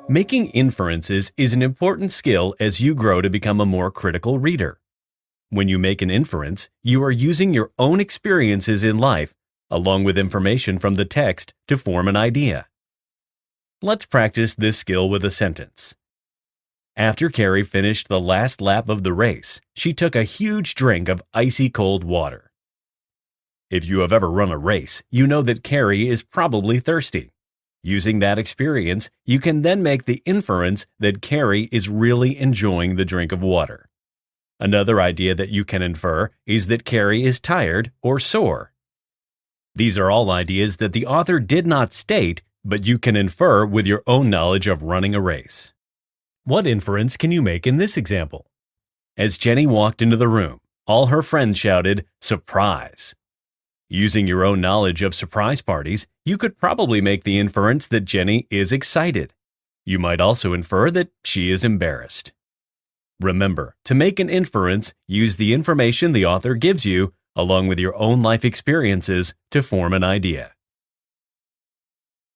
Making inferences is an important skill as you grow to become a more critical reader. When you make an inference, you are using your own experiences in life, along with information from the text, to form an idea. Let's practice this skill with a sentence. After Carrie finished the last lap of the race, she took a huge drink of icy cold water. If you have ever run a race, you know that Carrie is probably thirsty. Using that experience, you can then make the inference that Carrie is really enjoying the drink of water. Another idea that you can infer is that Carrie is tired or sore. These are all ideas that the author did not state, but you can infer with your own knowledge of running a race. What inference can you make in this example? As Jenny walked into the room, all her friends shouted, "Surprise!" Using your own knowledge of surprise parties, you could probably make the inference that Jenny is excited. You might also infer that she is embarrassed. Remember, to make an inference, use the information the author gives you, along with your own life experiences, to form an idea.